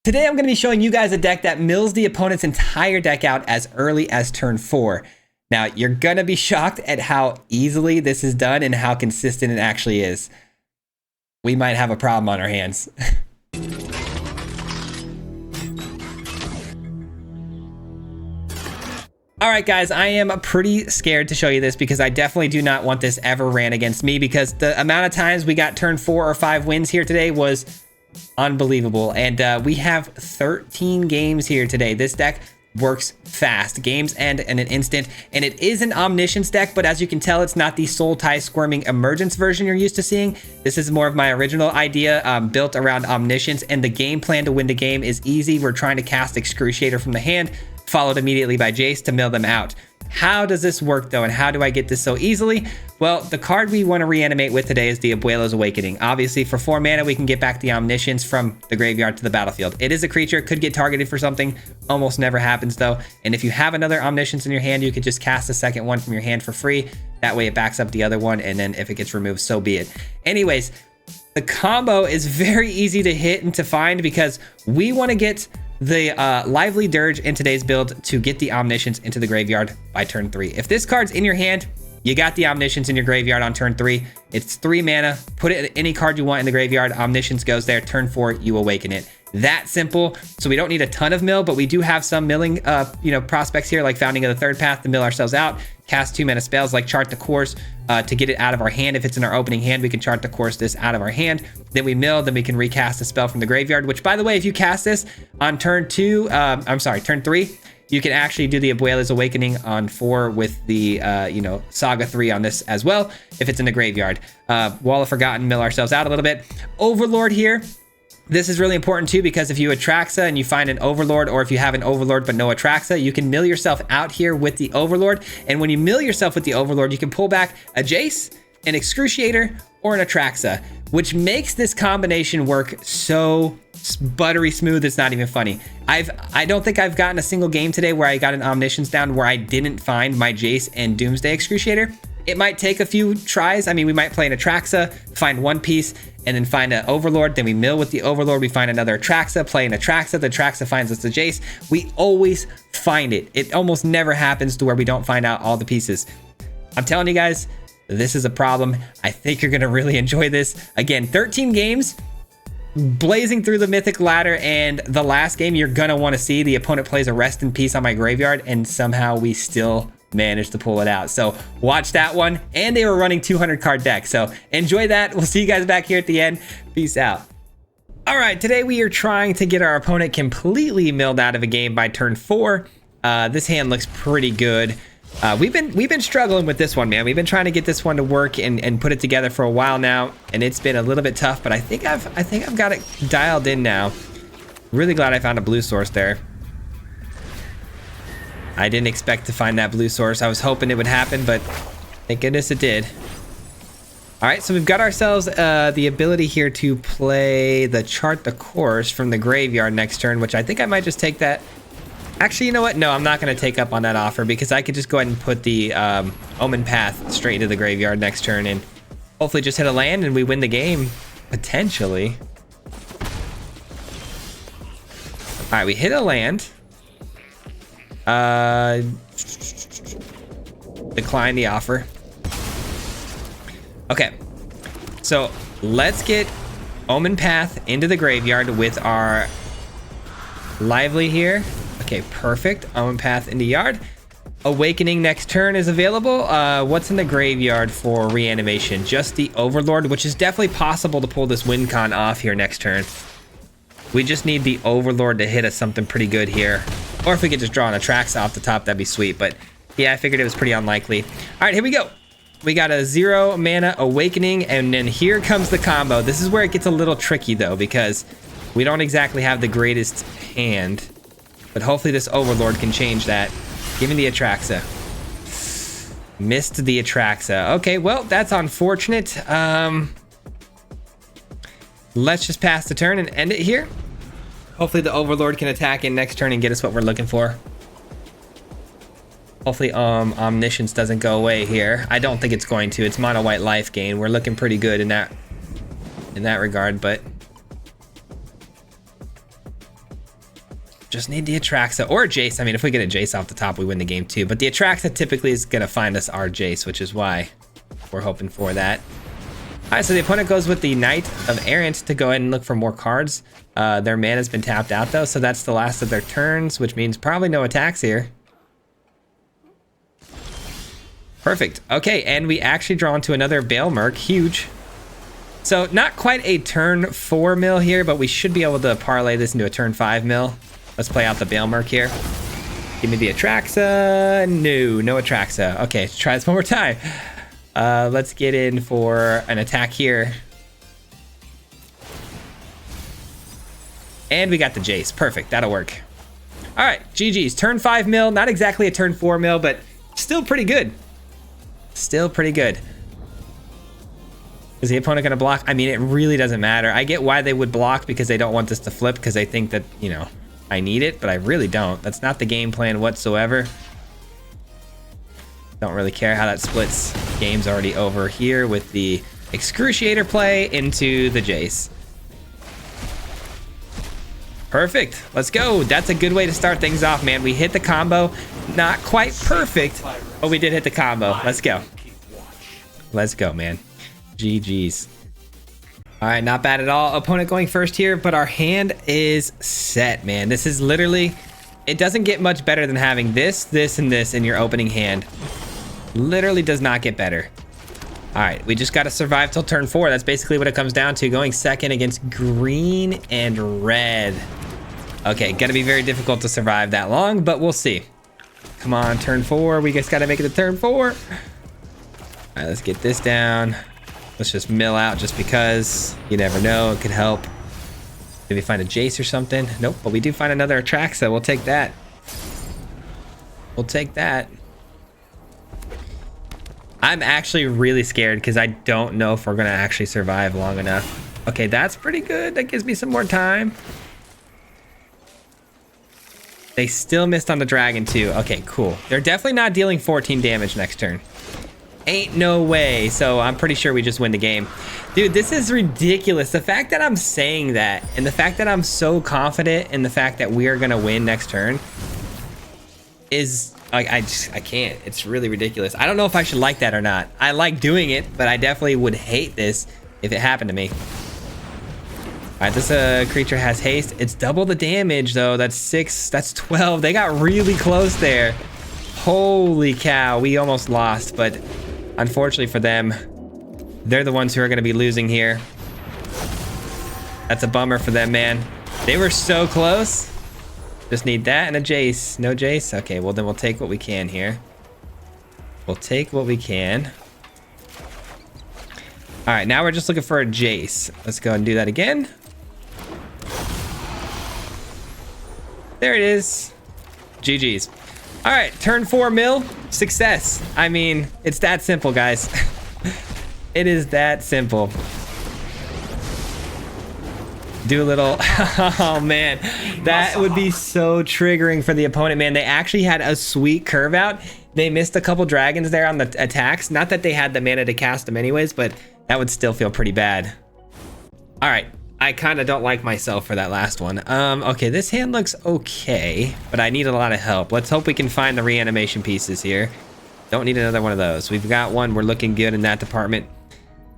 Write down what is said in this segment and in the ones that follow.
Today I'm going to be showing you guys a deck that mills the opponent's entire deck out as early as turn 4. Now, you're going to be shocked at how easily this is done and how consistent it actually is. We might have a problem on our hands. Alright guys, I am pretty scared to show you this because I definitely do not want this ever ran against me, because the amount of times we got turn 4 or 5 wins here today was unbelievable. And we have 13 games here today. This deck works fast. Games end in an instant, and it is an Omniscience deck, but as you can tell, it's not the Soul Tie Squirming Emergence version you're used to seeing. This is more of my original idea, built around Omniscience, and the game plan to win the game is easy. We're trying to cast Excruciator from the hand, followed immediately by Jace to mill them out. How does this work though, and how do I get this so easily? Well, the card we want to reanimate with today is the Abuela's Awakening. Obviously, for 4 mana, we can get back the Omniscience from the graveyard to the battlefield. It is a creature, could get targeted for something, almost never happens though. And if you have another Omniscience in your hand, you could just cast a second one from your hand for free. That way it backs up the other one, and then if it gets removed, so be it. Anyways, the combo is very easy to hit and to find because we want to get the Lively Dirge in today's build to get the Omniscience into the graveyard by turn 3. If this card's in your hand, you got the Omniscience in your graveyard on turn 3. It's 3 mana. Put it in any card you want in the graveyard. Omniscience goes there. Turn 4, you awaken it. That simple. So we don't need a ton of mill, but we do have some milling prospects here, like Founding of the Third Path to mill ourselves out. Cast 2 mana spells like Chart the Course to get it out of our hand. If it's in our opening hand, we can Chart the Course this out of our hand. Then we mill, then we can recast a spell from the graveyard, which, by the way, if you cast this on turn 3, you can actually do the Abuela's Awakening on 4 with the, Saga 3 on this as well, if it's in the graveyard. Wall of Forgotten, mill ourselves out a little bit. Overlord here. This is really important too, because if you Atraxa and you find an Overlord, or if you have an Overlord but no Atraxa, you can mill yourself out here with the Overlord. And when you mill yourself with the Overlord, you can pull back a Jace, an Excruciator, or an Atraxa, which makes this combination work so buttery smooth, it's not even funny. I don't think I've gotten a single game today where I got an Omniscience down where I didn't find my Jace and Doomsday Excruciator. It might take a few tries. I mean, we might play an Atraxa, find one piece, and then find an Overlord. Then we mill with the Overlord. We find another Atraxa, play an Atraxa. The Atraxa finds us the Jace. We always find it. It almost never happens to where we don't find out all the pieces. I'm telling you guys, this is a problem. I think you're going to really enjoy this. Again, 13 games, blazing through the Mythic ladder, and the last game you're going to want to see, the opponent plays a Rest in Peace on my graveyard, and somehow we still managed to pull it out. So watch that one. And they were running 200 card deck, so enjoy that. We'll see you guys back here at the end. Peace out. All right, today we are trying to get our opponent completely milled out of a game by turn 4. This hand looks pretty good. We've been struggling with this one, man. We've been trying to get this one to work and put it together for a while now, and it's been a little bit tough, but I think I've got it dialed in now. Really glad I found a blue source there. I didn't expect to find that blue source. I was hoping it would happen, but thank goodness it did. All right, so we've got ourselves the ability here to play the Chart the Course from the graveyard next turn, which I think I might just take that. Actually, you know what? No, I'm not going to take up on that offer, because I could just go ahead and put the Omen Path straight into the graveyard next turn and hopefully just hit a land and we win the game, potentially. All right, we hit a land. Decline the offer. Okay, so let's get Omen Path into the graveyard with our Lively here. Okay, perfect. Omen Path into yard. Awakening next turn is available. What's in the graveyard for reanimation? Just the Overlord, which is definitely possible to pull this win con off here next turn. We just need the Overlord to hit us something pretty good here. Or if we could just draw an Atraxa off the top, that'd be sweet. But yeah, I figured it was pretty unlikely. All right, here we go. We got a 0 mana Awakening, and then here comes the combo. This is where it gets a little tricky though, because we don't exactly have the greatest hand. But hopefully this Overlord can change that. Give me the Atraxa. Missed the Atraxa. Okay, well, that's unfortunate. Let's just pass the turn and end it here. Hopefully the Overlord can attack in next turn and get us what we're looking for. Hopefully Omniscience doesn't go away here. I don't think it's going to. It's mono white life gain. We're looking pretty good in that regard, but Just need the Atraxa or Jace. I mean, if we get a Jace off the top, we win the game too. But the Atraxa typically is going to find us our Jace, which is why we're hoping for that. All right, so the opponent goes with the Knight of Errant to go ahead and look for more cards. Their mana has been tapped out, though, so that's the last of their turns, which means probably no attacks here. Perfect. Okay, and we actually draw into another Baelmerk. Huge. So not quite a turn 4 mill here, but we should be able to parlay this into a turn 5 mill. Let's play out the Baelmerk here. Give me the Atraxa. No Atraxa. Okay, let's try this one more time. Let's get in for an attack here. And we got the Jace. Perfect. That'll work. All right, GG's. Turn 5 mill. Not exactly a turn 4 mill, but still pretty good. Still pretty good. Is the opponent going to block? I mean, it really doesn't matter. I get why they would block because they don't want this to flip because they think that, you know, I need it, but I really don't. That's not the game plan whatsoever. Don't really care how that splits. Game's already over here with the Excruciator play into the Jace. Perfect. Let's go. That's a good way to start things off, man. We hit the combo. Not quite perfect, but we did hit the combo. Let's go. Let's go, man. GG's. All right, not bad at all. Opponent going first here, but our hand is set, man. This is literally, it doesn't get much better than having this, this, and this in your opening hand. Literally does not get better. All right, we just got to survive till turn 4. That's basically what it comes down to. Going second against green and red. Okay, gonna be very difficult to survive that long, but we'll see. Come on, turn 4. We just got to make it to turn 4. All right, let's get this down. Let's just mill out just because. You never know, it could help. Maybe find a Jace or something. Nope, but we do find another Atraxa. We'll take that. We'll take that. I'm actually really scared because I don't know if we're going to actually survive long enough. Okay, that's pretty good. That gives me some more time. They still missed on the dragon too. Okay, cool. They're definitely not dealing 14 damage next turn. Ain't no way. So I'm pretty sure we just win the game. Dude, this is ridiculous. The fact that I'm saying that and the fact that I'm so confident in the fact that we are going to win next turn is like, I can't. It's really ridiculous. I don't know if I should like that or not. I like doing it, but I definitely would hate this if it happened to me. All right, this creature has haste. It's double the damage though. That's 6, that's 12. They got really close there. Holy cow, we almost lost, but unfortunately for them, they're the ones who are going to be losing here. That's a bummer for them, man. They were so close. Just need that and a Jace. No Jace? Okay, well then we'll take what we can here. We'll take what we can. All right, now we're just looking for a Jace. Let's go ahead and do that again. There it is. GG's. All right, turn 4 mill, success. I mean, it's that simple, guys. It is that simple. Do a little, oh man, that would be so triggering for the opponent, man. They actually had a sweet curve out. They missed a couple dragons there on the attacks. Not that they had the mana to cast them anyways, but that would still feel pretty bad. All right, I kind of don't like myself for that last one. Okay, this hand looks okay, but I need a lot of help. Let's hope we can find the reanimation pieces here. Don't need another one of those. We've got one. We're looking good in that department.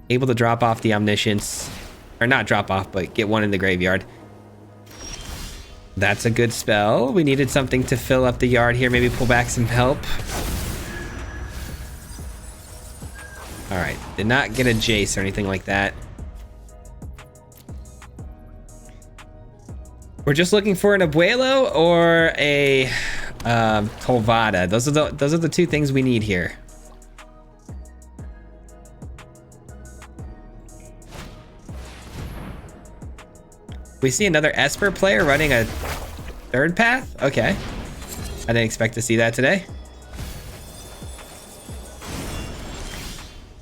Able to drop off the omniscience. Or not drop off, but get one in the graveyard. That's a good spell. We needed something to fill up the yard here. Maybe pull back some help. All right. Did not get a Jace or anything like that. We're just looking for an Abuelo or a Tolvada. Those are the two things we need here. We see another Esper player running a third path. Okay. I didn't expect to see that today.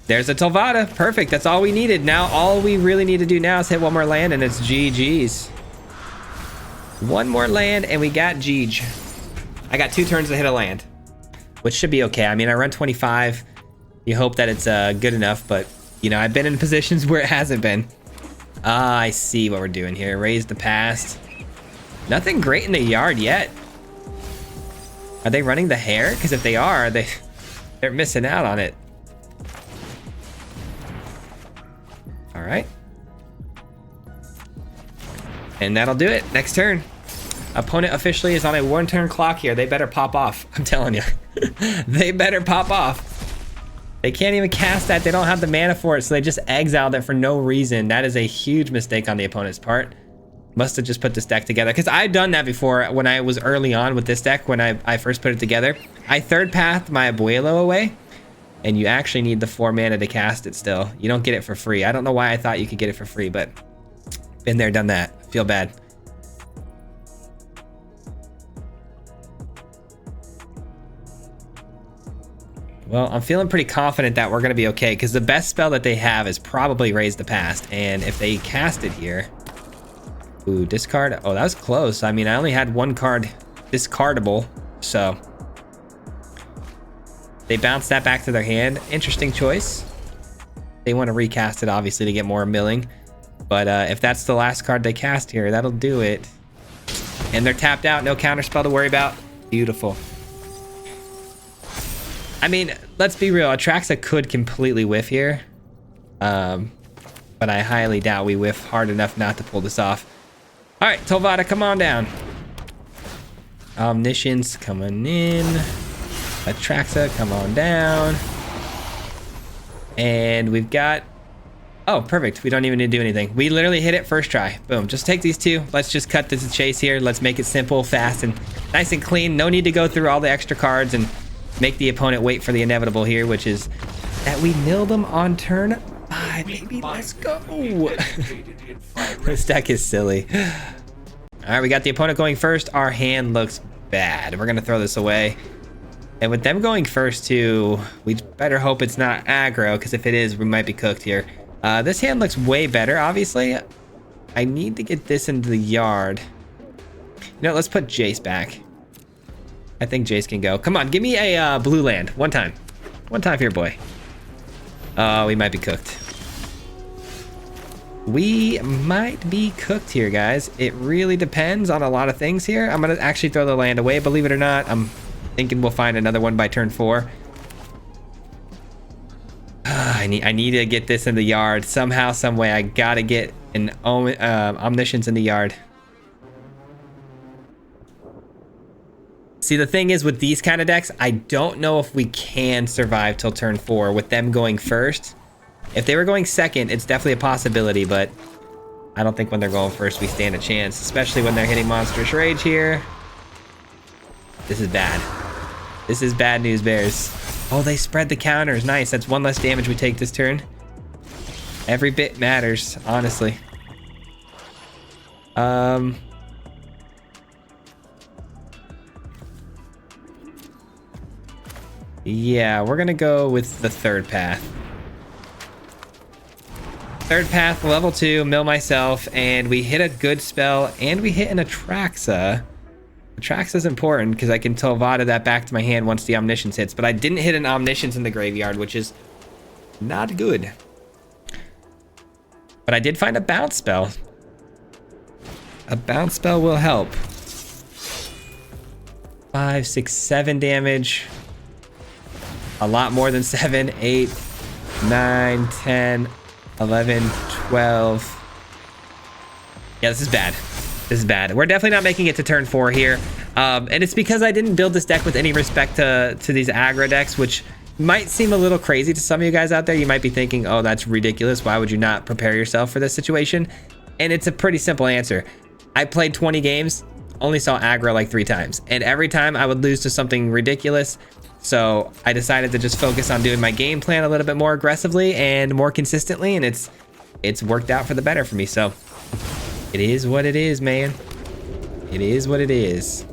There's a Tolvada. Perfect. That's all we needed. Now, all we really need to do now is hit one more land and it's GG's. One more land and we got GG. I got 2 turns to hit a land, which should be okay. I mean, I run 25. You hope that it's good enough, but you know, I've been in positions where it hasn't been. Ah, I see what we're doing here. Raise the past. Nothing great in the yard yet. Are they running the hare? Because if they are, they're missing out on it. All right. And that'll do it. Next turn. Opponent officially is on a 1-turn clock here. They better pop off. I'm telling you. They better pop off. They can't even cast that. They don't have the mana for it, so they just exiled it for no reason. That is a huge mistake on the opponent's part. Must have just put this deck together, because I've done that before when I was early on with this deck. When I first put it together, I third pathed my Abuelo away, and you actually need the 4 mana to cast it still. You don't get it for free. I don't know why I thought you could get it for free, but been there, done that. Feel bad. Well, I'm feeling pretty confident that we're going to be okay, because the best spell that they have is probably Raise the Past, and if they cast it here... Ooh, discard. Oh, that was close. I mean, I only had 1 card discardable, so they bounce that back to their hand. Interesting choice. They want to recast it, obviously, to get more milling. But if that's the last card they cast here, that'll do it. And they're tapped out. No counter spell to worry about. Beautiful. I mean, let's be real. Atraxa could completely whiff here. But I highly doubt we whiff hard enough not to pull this off. All right, Tolvada, come on down. Omniscience coming in. Atraxa, come on down. And we've got... Oh, perfect. We don't even need to do anything. We literally hit it first try. Boom. Just take these 2. Let's just cut to the chase here. Let's make it simple, fast, and nice and clean. No need to go through all the extra cards and make the opponent wait for the inevitable here, which is that we mill them on turn 5. Baby, let's go. This deck is silly. All right, we got the opponent going first. Our hand looks bad. We're going to throw this away. And with them going first, too, we better hope it's not aggro, because if it is, we might be cooked here. This hand looks way better, obviously. I need to get this into the yard. You know, let's put Jace back. I think Jace can go. Come on, give me a blue land. One time. One time here, boy. Oh, we might be cooked. We might be cooked here, guys. It really depends on a lot of things here. I'm going to actually throw the land away, believe it or not. I'm thinking we'll find another one by turn 4. I need to get this in the yard. Somehow, some way, I got to get an Omniscience in the yard. See, the thing is with these kind of decks, I don't know if we can survive till turn 4 with them going first. If they were going second, it's definitely a possibility, but I don't think when they're going first we stand a chance, especially when they're hitting Monstrous Rage here. This is bad. This is bad news, Bears. Oh, they spread the counters. Nice. That's 1 less damage we take this turn. Every bit matters, honestly. Yeah, we're gonna go with the third path. Third path, level 2, mill myself, and we hit a good spell, and we hit an Atraxa. Atraxa's important because I can Tolvada that back to my hand once the Omniscience hits, but I didn't hit an Omniscience in the graveyard, which is not good. But I did find a bounce spell. A bounce spell will help. 5, 6, 7 damage. A lot more than 7, 8, 9, 10, 11, 12. Yeah, this is bad. This is bad. We're definitely not making it to turn 4 here. And it's because I didn't build this deck with any respect to these aggro decks, which might seem a little crazy to some of you guys out there. You might be thinking, oh, that's ridiculous. Why would you not prepare yourself for this situation? And it's a pretty simple answer. I played 20 games, only saw aggro like 3 times. And every time I would lose to something ridiculous. So I decided to just focus on doing my game plan a little bit more aggressively and more consistently, and it's worked out for the better for me. So it is what it is, man. It is what it is.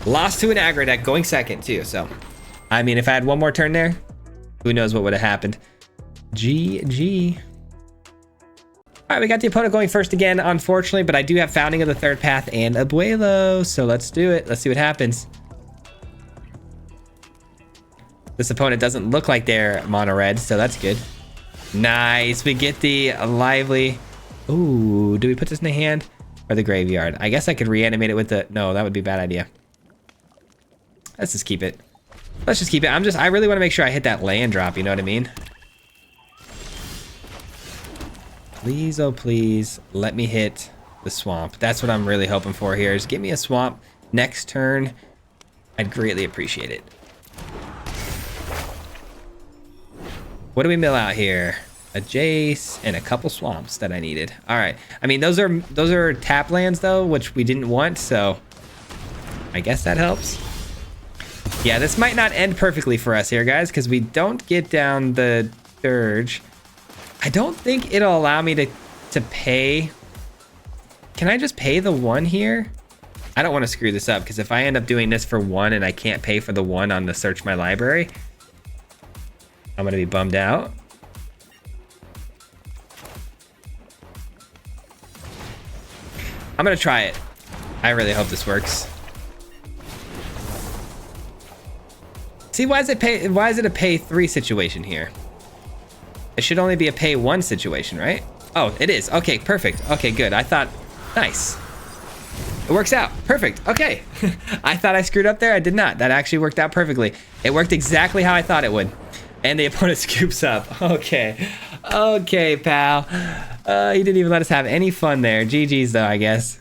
Lost to an aggro deck going second too. So I mean, if I had one more turn there, who knows what would have happened. GG. All right, we got the opponent going first again, unfortunately, but I do have Founding of the Third Path and Abuelo, so let's do it. Let's see what happens. This opponent doesn't look like they're mono red, so that's good. Nice. We get the lively. Ooh, do we put this in the hand? or the graveyard? I guess I could reanimate it with the... No, that would be a bad idea. Let's just keep it. Let's just keep it. I really want to make sure I hit that land drop, you know what I mean? Please, oh please, let me hit the swamp. That's what I'm really hoping for here, is give me a swamp next turn. I'd greatly appreciate it. What do we mill out here? A Jace and a couple swamps that I needed. All right. I mean, those are tap lands though, which we didn't want, so I guess that helps. Yeah, this might not end perfectly for us here, guys, because we don't get down the Dirge. I don't think it'll allow me to pay. Can I just pay the 1 here? I don't want to screw this up, because if I end up doing this for 1 and I can't pay for the 1 on the search my library, I'm gonna be bummed out. I'm gonna try it. I really hope this works. See, why is it a pay 3 situation here? It should only be a pay 1 situation, right? Oh, it is. Okay, perfect. Okay, good. I thought, nice. It works out. Perfect. Okay. I thought I screwed up there. I did not. That actually worked out perfectly. It worked exactly how I thought it would. And the opponent scoops up. Okay. Okay, pal. He didn't even let us have any fun there. GG's though, I guess.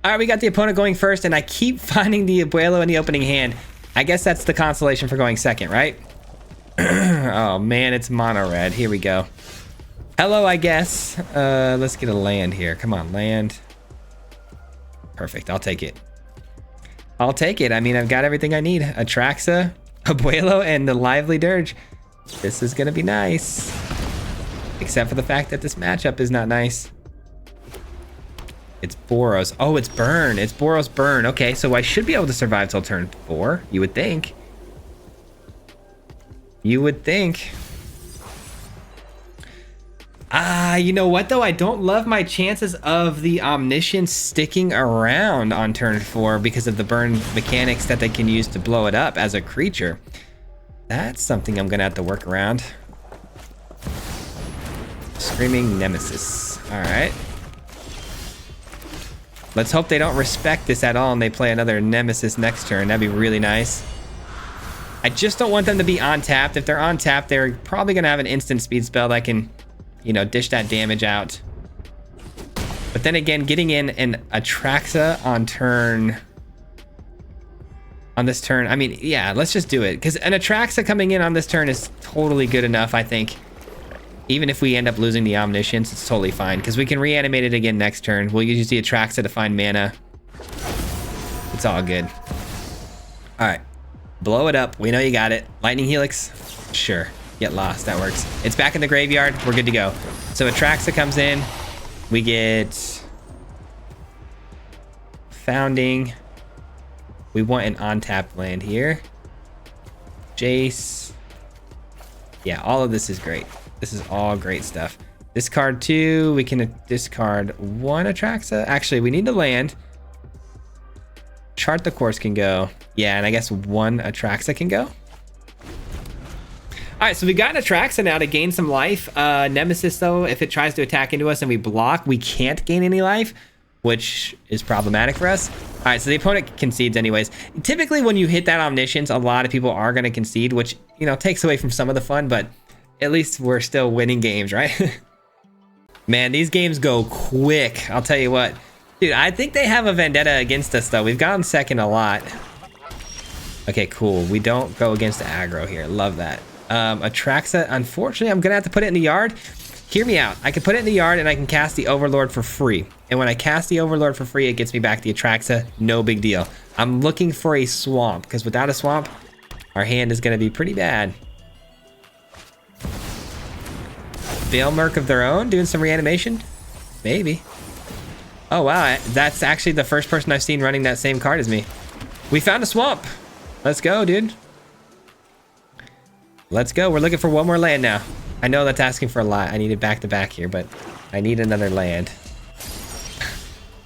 All right, we got the opponent going first, and I keep finding the Abuelo in the opening hand. I guess that's the consolation for going second, right? Oh man, it's mono red. Here we go. Hello, I guess. Let's get a land here. Come on, land. Perfect. I'll take it. I'll take it. I mean, I've got everything I need. Atraxa, Abuelo, and the Lively Dirge. This is gonna be nice. Except for the fact that this matchup is not nice. It's Boros. Oh, it's Burn. It's Boros Burn. Okay, so I should be able to survive till turn 4. You would think. You would think. You know what though? I don't love my chances of the Omniscience sticking around on turn 4 because of the burn mechanics that they can use to blow it up as a creature. That's something I'm gonna have to work around. Screaming Nemesis. All right. Let's hope they don't respect this at all and they play another Nemesis next turn. That'd be really nice. I just don't want them to be on tapped. If they're on tapped, they're probably gonna have an instant speed spell that can, you know, dish that damage out. But then again, getting in an Atraxa on this turn, I mean, yeah, let's just do it. Because an Atraxa coming in on this turn is totally good enough, I think. Even if we end up losing the Omniscience, it's totally fine. Because we can reanimate it again next turn. We'll use the Atraxa to find mana. It's all good. All right. Blow it up. We know you got it. Lightning Helix? Sure. Get lost. That works. It's back in the graveyard. We're good to go. So Atraxa comes in. We get Founding. We want an on-tapped land here. Jace. Yeah, all of this is great. This is all great stuff. Discard 2. We can discard 1 Atraxa. Actually, we need to land. Chart the Course can go. Yeah, and I guess 1 Atraxa can go. All right, so we got an Atraxa now to gain some life. Nemesis, though, if it tries to attack into us and we block, we can't gain any life, which is problematic for us. All right, so the opponent concedes anyways. Typically, when you hit that Omniscience, a lot of people are going to concede, which, you know, takes away from some of the fun, but at least we're still winning games, right? Man, these games go quick. I'll tell you what. Dude, I think they have a vendetta against us, though. We've gotten second a lot. Okay, cool. We don't go against aggro here. Love that. Atraxa, unfortunately, I'm going to have to put it in the yard. Hear me out. I can put it in the yard, and I can cast the Overlord for free. And when I cast the Overlord for free, it gets me back the Atraxa. No big deal. I'm looking for a swamp, because without a swamp, our hand is going to be pretty bad. Veil Merc of their own, doing some reanimation? Maybe. Oh, wow. That's actually the first person I've seen running that same card as me. We found a swamp. Let's go, dude. Let's go. We're looking for one more land now. I know that's asking for a lot. I need it back to back here, but I need another land.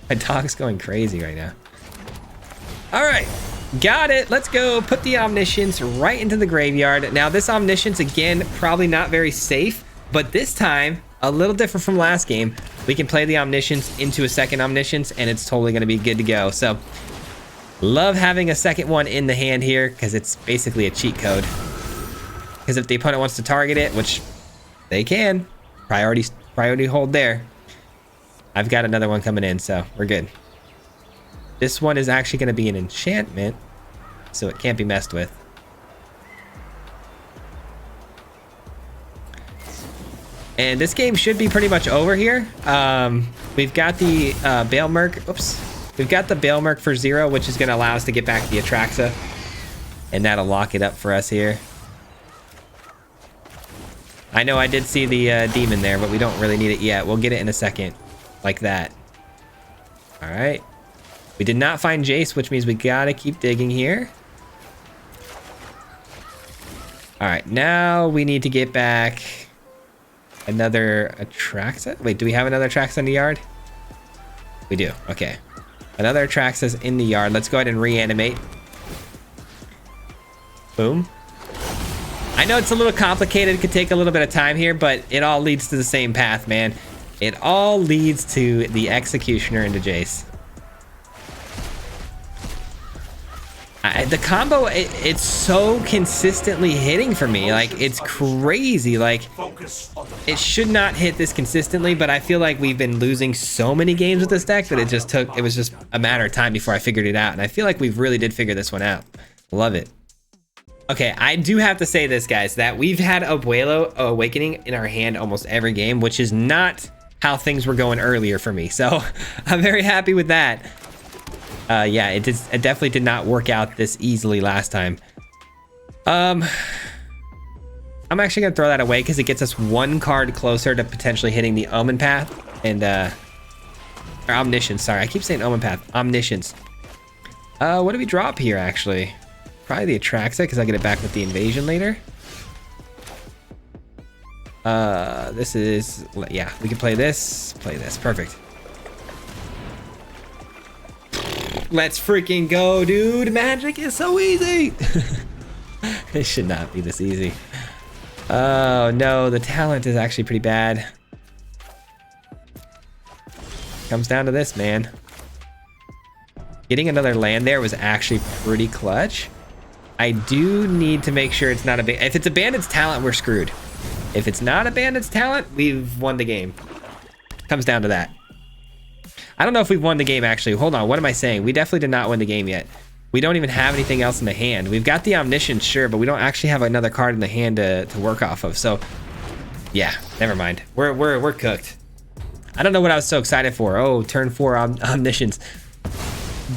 My dog's going crazy right now. All right. Got it. Let's go. Put the Omniscience right into the graveyard. Now, this Omniscience, again, probably not very safe, but this time, a little different from last game. we can play the Omniscience into a second Omniscience, and it's totally going to be good to go. So love having a second one in the hand here, because it's basically a cheat code. Because if the opponent wants to target it, which they can, priority hold there. I've got another one coming in, so we're good. This one is actually going to be an enchantment, so it can't be messed with. And this game should be pretty much over here. We've got the Bale Merc. Oops. We've got the Bale Merc for 0, which is going to allow us to get back the Atraxa. And that'll lock it up for us here. I know I did see the demon there, but we don't really need it yet. We'll get it in a second. Like that. All right. We did not find Jace, which means we gotta keep digging here. All right, now we need to get back another Atraxa. Wait, do we have another Atraxa in the yard? We do, okay. Another Atraxa's in the yard. Let's go ahead and reanimate. Boom. I know it's a little complicated. It could take a little bit of time here, but it all leads to the same path, man. It all leads to the Executioner into Jace. The combo, it's so consistently hitting for me. Like, it's crazy. Like, it should not hit this consistently, but I feel like we've been losing so many games with this deck that it was just a matter of time before I figured it out. And I feel like we really did figure this one out. Love it. Okay, I do have to say this, guys, that we've had Abuelo Awakening in our hand almost every game, which is not how things were going earlier for me. So I'm very happy with that. Yeah, it definitely did not work out this easily last time. I'm actually gonna throw that away because it gets us one card closer to potentially hitting the Omen Path and or Omniscience. Sorry, I keep saying Omen Path. Omniscience. What do we drop here actually? Probably the Atraxa because I get it back with the Invasion later. This is, yeah, we can play this. Perfect. Let's freaking go, dude. Magic is so easy. It should not be this easy. Oh no, the talent is actually pretty bad. Comes down to this, man. Getting another land there was actually pretty clutch. I do need to make sure it's not a if it's a bandit's talent, we're screwed. If it's not a bandit's talent, we've won the game. Comes down to that. I don't know if we've won the game, actually. Hold on, what am I saying? We definitely did not win the game yet. We don't even have anything else in the hand. We've got the Omniscience, sure, but we don't actually have another card in the hand to work off of. So, yeah, never mind. We're cooked. I don't know what I was so excited for. Oh, turn 4 Omniscience.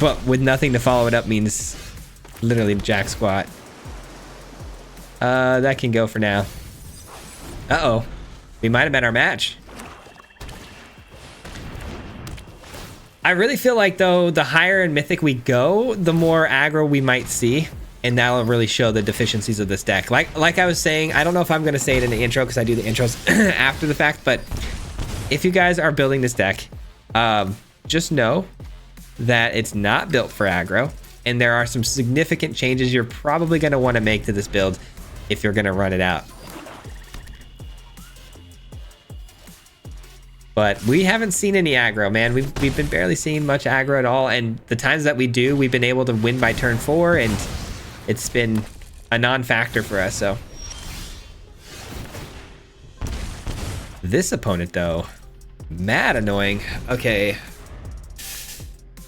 But with nothing to follow it up means literally jack squat. That can go for now. Uh-oh. We might have met our match. I really feel like, though, the higher in Mythic we go, the more aggro we might see. And that'll really show the deficiencies of this deck. Like I was saying, I don't know if I'm going to say it in the intro because I do the intros after the fact. But if you guys are building this deck, just know that it's not built for aggro. And there are some significant changes you're probably going to want to make to this build if you're going to run it out. But we haven't seen any aggro, man. We've been barely seeing much aggro at all. And the times that we do, we've been able to win by turn 4. And it's been a non-factor for us, so. This opponent, though, mad annoying. Okay.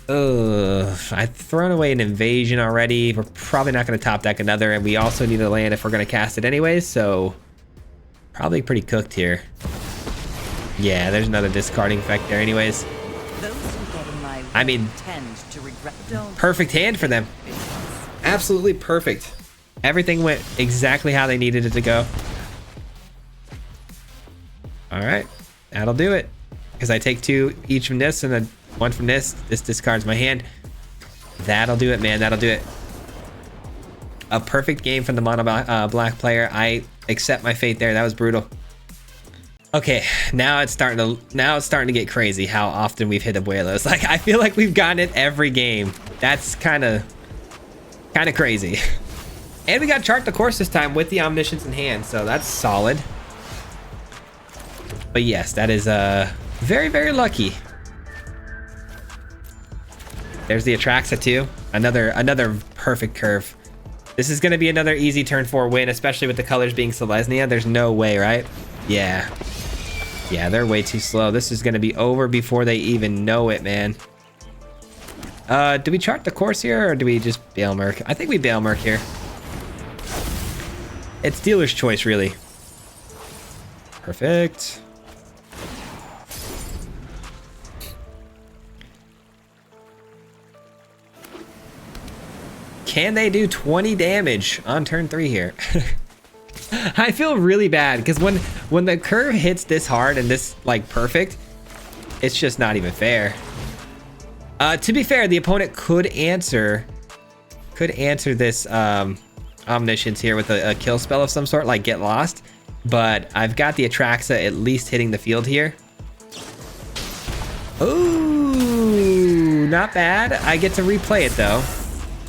I've thrown away an invasion already. We're probably not going to top deck another. And we also need a land if we're going to cast it anyways. So probably pretty cooked here. Yeah, there's another discarding effect there anyways. I mean, perfect hand for them. Absolutely perfect. Everything went exactly how they needed it to go. All right, that'll do it. Because I take 2 each from this and then 1 from this. This discards my hand. That'll do it, man. That'll do it. A perfect game from the mono black player. I accept my fate there. That was brutal. Okay, now it's starting to get crazy how often we've hit Abuelos. Like, I feel like we've gotten it every game. That's kind of crazy. And we got Chart the Course this time with the Omniscience in hand, so that's solid. But yes, that is Very, very lucky. There's the Atraxa too. Another perfect curve. This is going to be another easy turn 4 win, especially with the colors being Selesnya. There's no way, right? Yeah. Yeah, they're way too slow. This is going to be over before they even know it, man. Do we chart the course here, or do we just Bail Merc? I think we Bail Merc here. It's dealer's choice, really. Perfect. Can they do 20 damage on turn 3 here? I feel really bad because when the curve hits this hard and this like perfect, it's just not even fair. To be fair, the opponent could answer this Omniscience here with a kill spell of some sort, like Get Lost. But I've got the Atraxa at least hitting the field here. Ooh, not bad. I get to replay it though.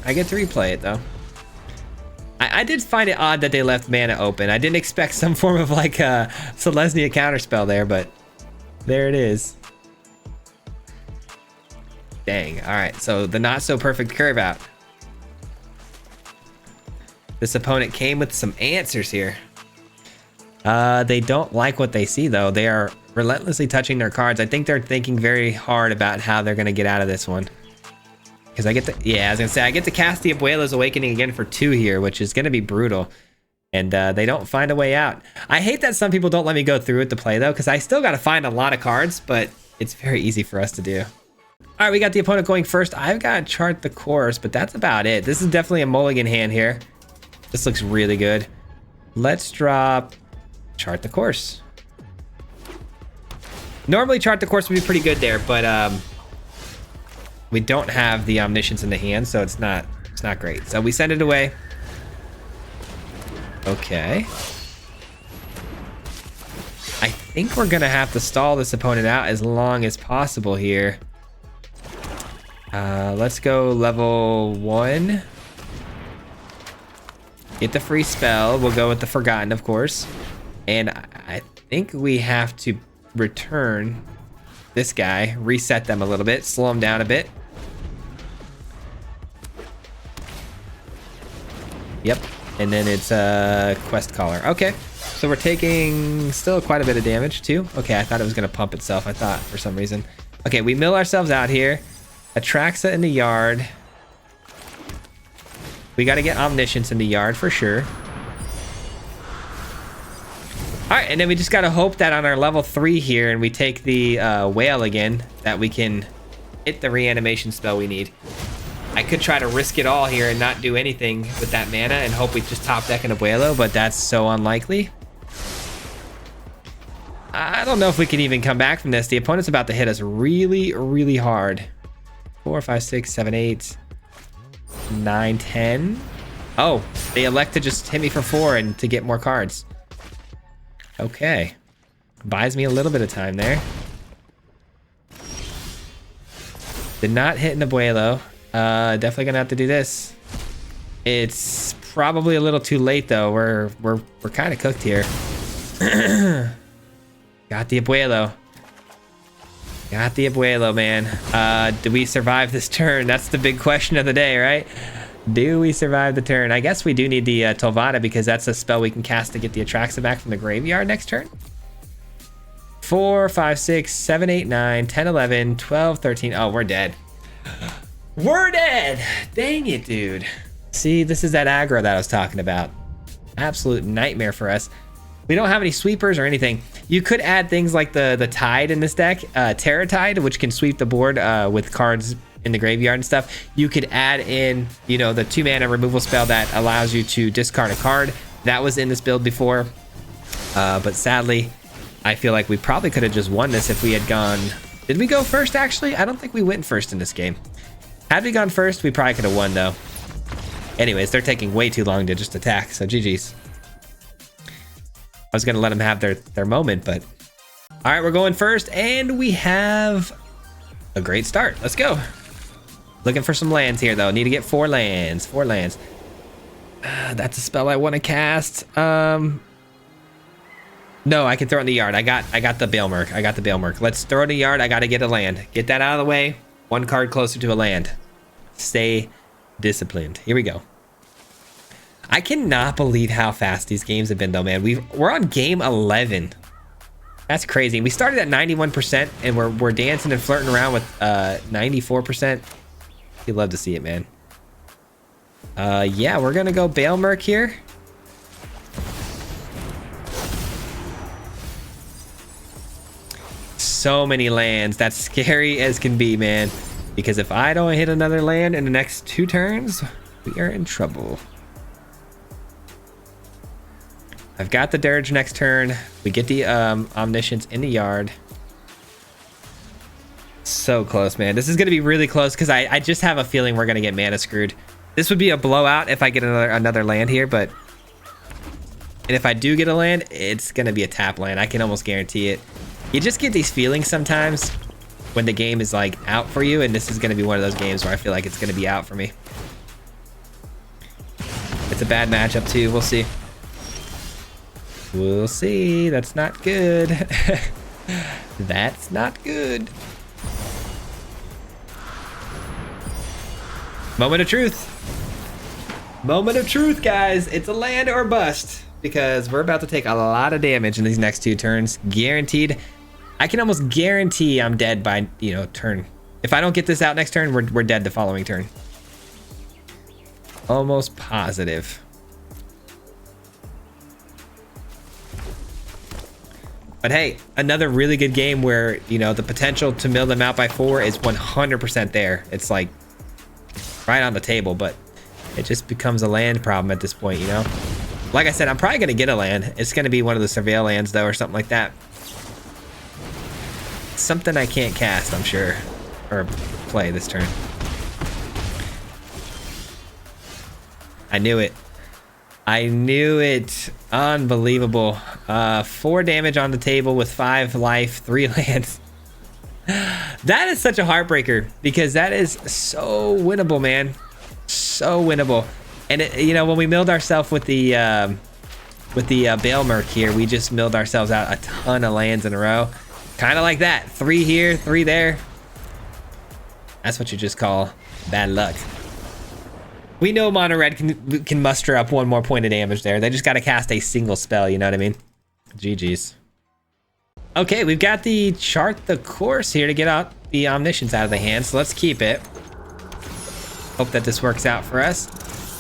I did find it odd that they left mana open. I didn't expect some form of like a Selesnya counterspell there, but there it is. Dang. All right, so the not so perfect curve out. This opponent came with some answers here. They don't like what they see though. They are relentlessly touching their cards. I think they're thinking very hard about how they're gonna get out of this one. Because I get to, yeah, I was gonna say, I get to cast the Abuela's Awakening again for 2 here, which is gonna be brutal. And they don't find a way out. I hate that some people don't let me go through with the play though, because I still gotta find a lot of cards, but it's very easy for us to do. All right, we got the opponent going first. I've got to chart the course, but that's about it. This is definitely a mulligan hand here. This looks really good. Let's drop chart the course. Normally chart the course would be pretty good there, but we don't have the Omniscience in the hand, so it's not great. So we send it away. Okay. I think we're gonna have to stall this opponent out as long as possible here. Let's go level 1. Get the free spell. We'll go with the Forgotten, of course. And I think we have to return this guy, reset them a little bit, slow them down a bit. Yep. And then it's a Quest Caller. Okay. So we're taking still quite a bit of damage too. Okay, I thought it was going to pump itself. I thought for some reason. Okay, we mill ourselves out here. Atraxa in the yard. We got to get Omniscience in the yard for sure. All right, and then we just got to hope that on our level 3 here and we take the whale again, that we can hit the reanimation spell we need. I could try to risk it all here and not do anything with that mana and hope we just top deck an Abuelo, but that's so unlikely. I don't know if we can even come back from this. The opponent's about to hit us really, really hard. 4, 5, 6, 7, 8, 9, 10. Oh, they elect to just hit me for 4 and to get more cards. Okay. Buys me a little bit of time there. Did not hit an Abuelo. Definitely gonna have to do this. It's probably a little too late though. We're kind of cooked here. Got the Abuelo. Got the Abuelo, man. Do we survive this turn? That's the big question of the day, right? Do we survive the turn? I guess we do need the Tolvada because that's a spell we can cast to get the Atraxa back from the graveyard next turn. 4, 5, 6, 7, 8, 9, 10, 11, 12, 13. Oh, we're dead. We're dead. Dang it, dude. See, this is that aggro that I was talking about. Absolute nightmare for us. We don't have any sweepers or anything. You could add things like the Tide in this deck, Terra Tide, which can sweep the board with cards in the graveyard and stuff. You could add in, you know, the 2-mana removal spell that allows you to discard a card. That was in this build before, but sadly, I feel like we probably could have just won this if we had gone. Did we go first? Actually, I don't think we went first in this game. Had we gone first, we probably could have won though. Anyways, they're taking way too long to just attack, so GG's. I was gonna let them have their moment, but all right, we're going first, and we have a great start. Let's go. Looking for some lands here though. Need to get 4 lands. 4 lands. That's a spell I want to cast. No, I can throw it in the yard. I got the Bailmerk. I got the Bailmerk. Let's throw it in the yard. I got to get a land. Get that out of the way. One card closer to a land. Stay disciplined. Here we go. I cannot believe how fast these games have been, though, man. We're on game 11. That's crazy. We started at 91%, and we're dancing and flirting around with 94%. You'd love to see it, man. Yeah, we're gonna go Bailmerk here. So many lands. That's scary as can be, man. Because if I don't hit another land in the next 2 turns, we are in trouble. I've got the Dirge next turn. We get the Omniscience in the yard. So close, man. This is going to be really close because I just have a feeling we're going to get mana screwed. This would be a blowout if I get another land here, and if I do get a land, it's going to be a tap land. I can almost guarantee it. You just get these feelings sometimes when the game is like out for you, and this is going to be one of those games where I feel like it's going to be out for me. It's a bad matchup too. We'll see. We'll see. That's not good. That's not good. Moment of truth. Moment of truth, guys. It's a land or bust because we're about to take a lot of damage in these next 2 turns. Guaranteed. I can almost guarantee I'm dead by, turn. If I don't get this out next turn, we're dead the following turn. Almost positive. But hey, another really good game where, the potential to mill them out by 4 is 100% there. It's like right on the table, but it just becomes a land problem at this point, Like I said, I'm probably going to get a land. It's going to be one of the Surveil lands, though, or something like that. Something I can't cast, I'm sure, or play this turn. I knew it. I knew it. Unbelievable. 4 damage on the table with 5 life, 3 lands. That is such a heartbreaker because that is so winnable, man. So winnable. And when we milled ourselves with the Bailmerk here, we just milled ourselves out a ton of lands in a row. Kind of like that. 3 here, 3 there. That's what you just call bad luck. We know Mono Red can muster up 1 more point of damage there. They just got to cast a single spell, you know what I mean? GG's. Okay, we've got the Chart the Course here to get out the Omniscience out of the hand, so let's keep it. Hope that this works out for us.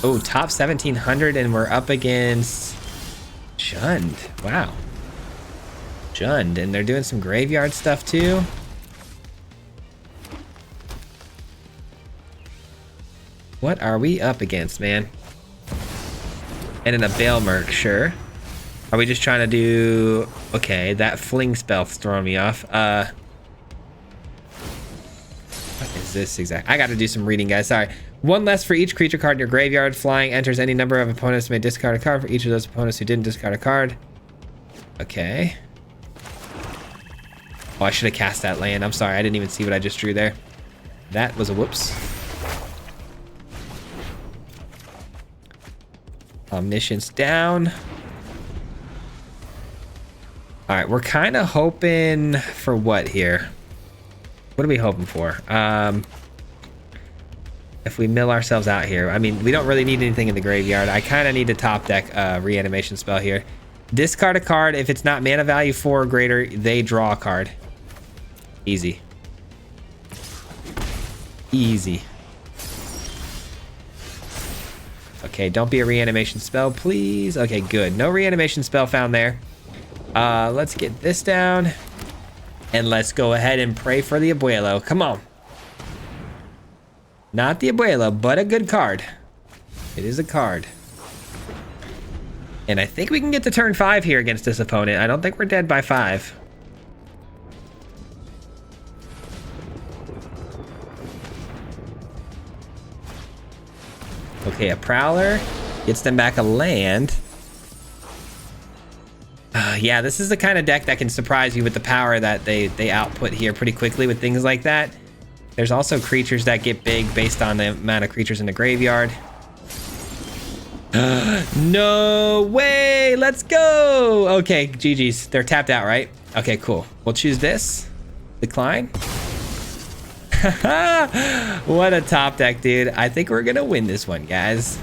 Oh, top 1700, and we're up against Jund. Wow. Jund, and they're doing some graveyard stuff too. What are we up against, man? And in a Bailmerk, sure. Are we just trying to do... Okay, that fling spell's throwing me off. What is this exactly? I got to do some reading, guys. Sorry. 1 less for each creature card in your graveyard. Flying enters any number of opponents who may discard a card for each of those opponents who didn't discard a card. Okay. Oh, I should have cast that land. I'm sorry. I didn't even see what I just drew there. That was a whoops. Omniscience down. All right, we're kind of hoping for what here? What are we hoping for? If we mill ourselves out here, I mean, we don't really need anything in the graveyard. I kind of need to top deck reanimation spell here. Discard a card. If it's not mana value 4 or greater, they draw a card. Easy. Easy. Okay, don't be a reanimation spell, please. Okay, good. No reanimation spell found there. Let's get this down. And let's go ahead and pray for the Abuelo. Come on. Not the Abuelo, but a good card. It is a card. And I think we can get to turn 5 here against this opponent. I don't think we're dead by 5. Okay, a Prowler gets them back a land. Yeah, this is the kind of deck that can surprise you with the power that they output here pretty quickly with things like that. There's also creatures that get big based on the amount of creatures in the graveyard. No way. Let's go. Okay, GG's. They're tapped out, right? Okay, cool. We'll choose this. Decline. What a top deck, dude. I think we're gonna win this one, guys.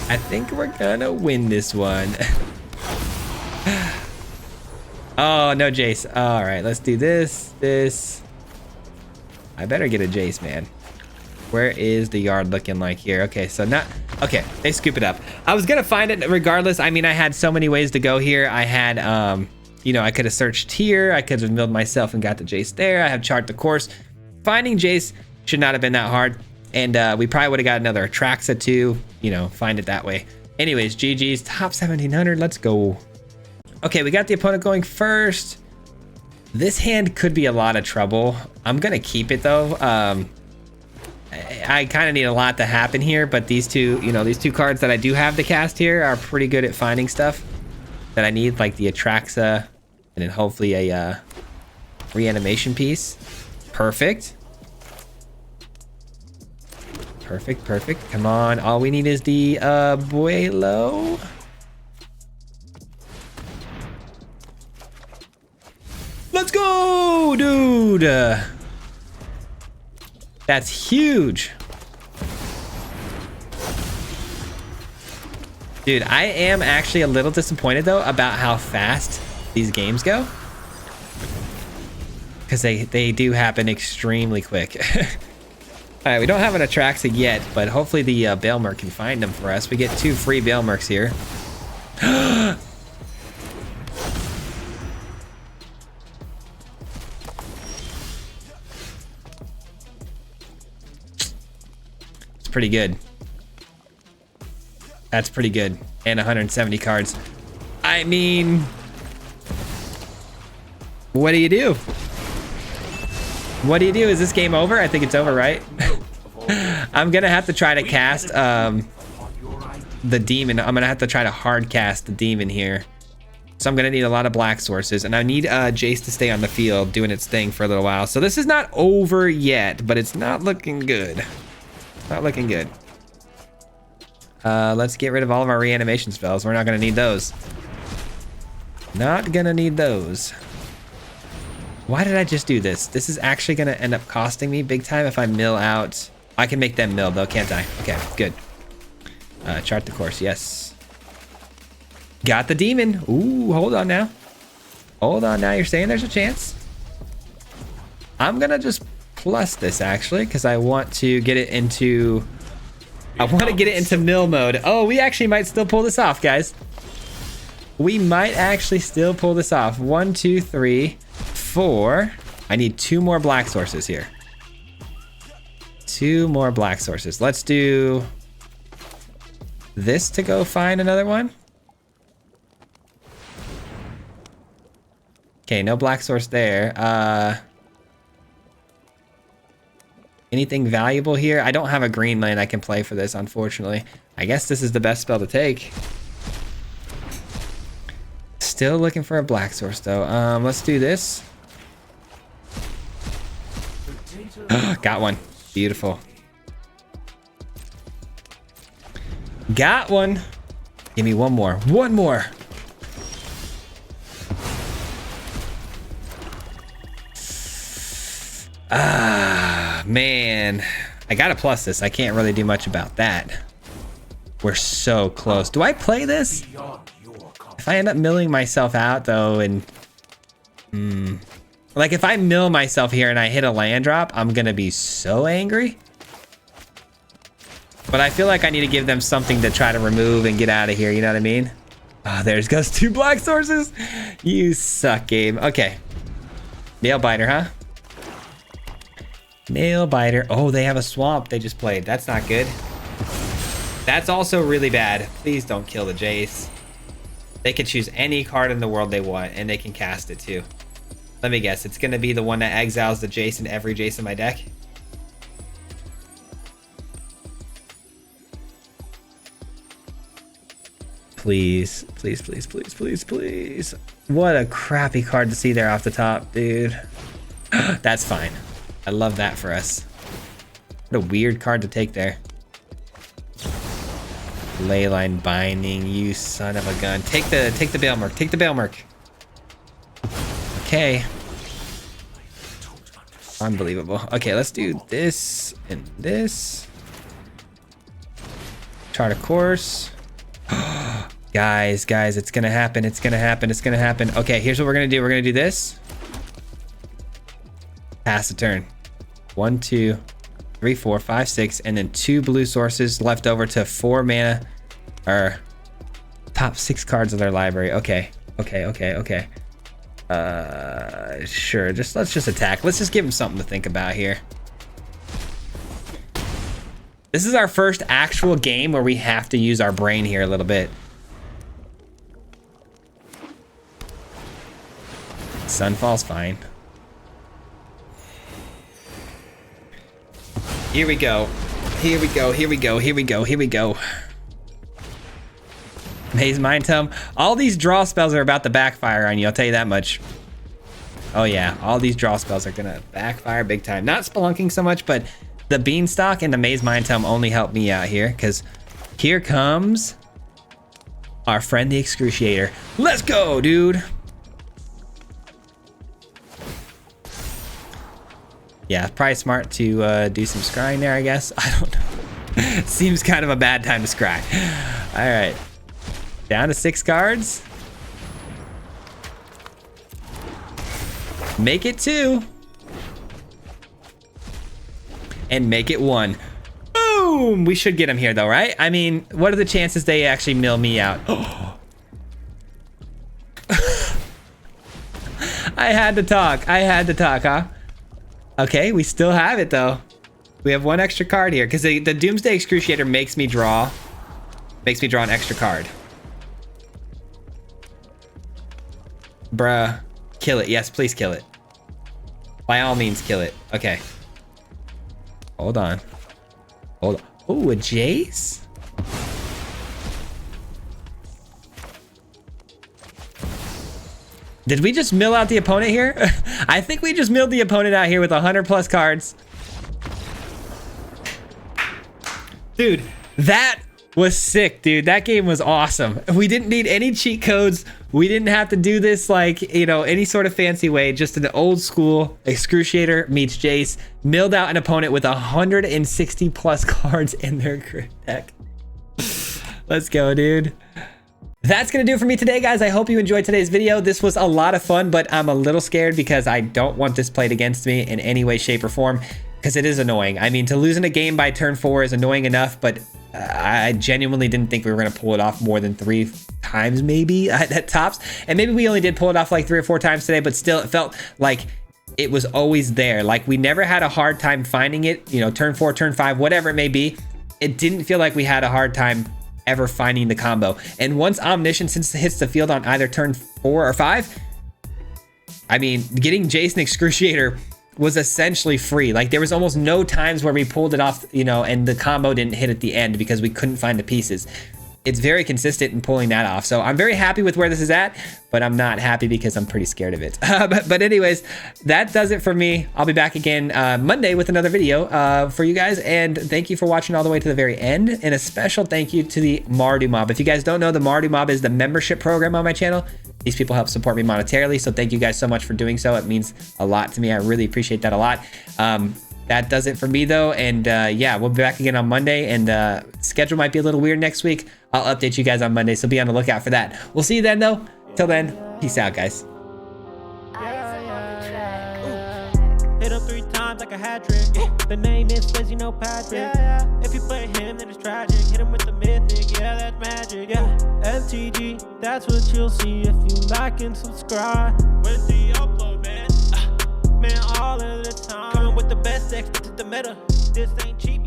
I think we're gonna win this one. Oh, no Jace. All right, let's do this. I better get a Jace, man. Where is the yard looking like here? Okay, so not... Okay, they scoop it up. I was gonna find it regardless. I mean, I had so many ways to go here. I had, you know, I could have searched here. I could have milled myself and got the Jace there. I have chart the course. Finding Jace should not have been that hard. And we probably would have got another Atraxa too. You know, find it that way. Anyways, GG's. Top 1700. Let's go. Okay, we got the opponent going first. This hand could be a lot of trouble. I'm gonna keep it though. I kind of need a lot to happen here, but these two, you know, these two cards that I do have to cast here are pretty good at finding stuff that I need, like the Atraxa and then hopefully a reanimation piece. Perfect. Perfect. Come on. All we need is the Abuelo. Let's go, dude. That's huge. Dude, I am actually a little disappointed though about how fast these games go. Because they do happen extremely quick. All right, we don't have an Atraxa yet, but hopefully the Bailmerk can find them for us. We get 2 free Bailmerks here. It's pretty good. That's pretty good. And 170 cards. I mean, what do you do? What do you do? Is this game over? I think it's over, right? I'm gonna have to try to cast the demon. I'm gonna have to try to hard cast the demon here. So I'm gonna need a lot of black sources, and I need Jace to stay on the field doing its thing for a little while. So this is not over yet, but it's not looking good. Not looking good. Let's get rid of all of our reanimation spells. We're not gonna need those. Not gonna need those. Why did I just do this? This is actually gonna end up costing me big time if I mill out. I can make them mill though, can't I? Okay, good. Chart the course, yes. Got the demon. Ooh, hold on now. Hold on now, you're saying there's a chance? I'm gonna just plus this actually, because I want to get it into... I want to get it into mill mode. Oh, we actually might still pull this off, guys. We might actually still pull this off. 1, 2, 3, 4. I need 2 more black sources here. 2 more black sources. Let's do this to go find another one. Okay, no black source there. Anything valuable here? I don't have a green lane I can play for this, unfortunately. I guess this is the best spell to take. Still looking for a black source though. Let's do this. Got one. Beautiful. Got one. Give me one more. One more. Ah, man. I gotta plus this. I can't really do much about that. We're so close. Do I play this? If I end up milling myself out though, and like if I mill myself here and I hit a land drop, I'm gonna be so angry. But I feel like I need to give them something to try to remove and get out of here, you know what I mean? Oh, there goes 2 black sources. You suck, game. Okay. Nail biter, huh? Nail biter. Oh, they have a swamp they just played. That's not good. That's also really bad. Please don't kill the Jace. They can choose any card in the world they want, and they can cast it too. Let me guess. It's going to be the one that exiles the Jace in every Jace in my deck. Please. Please, please, please, please, please. What a crappy card to see there off the top, dude. That's fine. I love that for us. What a weird card to take there. Leyline Binding, you son of a gun. Take the Bailmerk. Take the Bailmerk. Okay. Unbelievable. Okay, let's do this and this. Chart a course. Guys, it's gonna happen. It's gonna happen. It's gonna happen. Okay, here's what we're gonna do. We're gonna do this. Pass the turn. 1, 2, 3, 4, 5, 6, and then 2 blue sources left over to 4 mana, or top 6 cards of their library. Okay. Sure. Let's just attack. Let's just give him something to think about here. This is our first actual game where we have to use our brain here a little bit. Sunfall's fine. Here we go. Here we go. Here we go. Here we go. Here we go. Maze Mind Tome. All these draw spells are about to backfire on you. I'll tell you that much. Oh yeah, all these draw spells are gonna backfire big time. Not Spelunking so much, but the Beanstalk and the Maze Mind Tome only help me out here, because here comes our friend the Excruciator. Let's go, dude. Yeah, probably smart to do some scrying there, I guess. I don't know. Seems kind of a bad time to scry. All right. Down to 6 cards. Make it 2. And make it 1. Boom! We should get him here though, right? I mean, what are the chances they actually mill me out? I had to talk, huh? Okay, we still have it though. We have 1 extra card here because the Doomsday Excruciator makes me draw an extra card. Bruh, kill it. Yes, please kill it. By all means, kill it. Okay. Hold on. Hold on. Oh, a Jace? Did we just mill out the opponent here? I think we just milled the opponent out here with 100+ cards. Dude, that was sick, dude. That game was awesome. We didn't need any cheat codes. We didn't have to do this like, you know, any sort of fancy way. Just an old school Excruciator meets Jace. Milled out an opponent with 160+ cards in their deck. Let's go, dude. That's gonna do it for me today, guys. I hope you enjoyed today's video. This was a lot of fun, but I'm a little scared because I don't want this played against me in any way, shape, or form, because it is annoying. I mean, to lose in a game by turn 4 is annoying enough, but I genuinely didn't think we were gonna pull it off more than 3 times maybe at tops. And maybe we only did pull it off like 3 or 4 times today, but still it felt like it was always there. Like we never had a hard time finding it, you know, turn 4, turn 5, whatever it may be. It didn't feel like we had a hard time ever finding the combo. And once Omniscience hits the field on either turn 4 or 5, I mean, getting Jace and Excruciator was essentially free. Like there was almost no times where we pulled it off, you know, and the combo didn't hit at the end because we couldn't find the pieces. It's very consistent in pulling that off. So I'm very happy with where this is at, but I'm not happy because I'm pretty scared of it. But anyways, that does it for me. I'll be back again Monday with another video for you guys. And thank you for watching all the way to the very end. And a special thank you to the Mardu Mob. If you guys don't know, the Mardu Mob is the membership program on my channel. These people help support me monetarily. So thank you guys so much for doing so. It means a lot to me. I really appreciate that a lot. That does it for me though. And yeah, we'll be back again on Monday, and schedule might be a little weird next week. I'll update you guys on Monday, so be on the lookout for that. We'll see you then though. Till then, peace out, guys. Hit him 3 times like a hat trick. The name is Swayze, no Patrick. If you play him, then it's tragic. Hit him with the mythic, yeah, that's magic. Yeah, MTG, that's what you'll see if you like and subscribe. With the upload, man, man, all of the time. Coming with the best decks, this is the meta. This ain't cheap.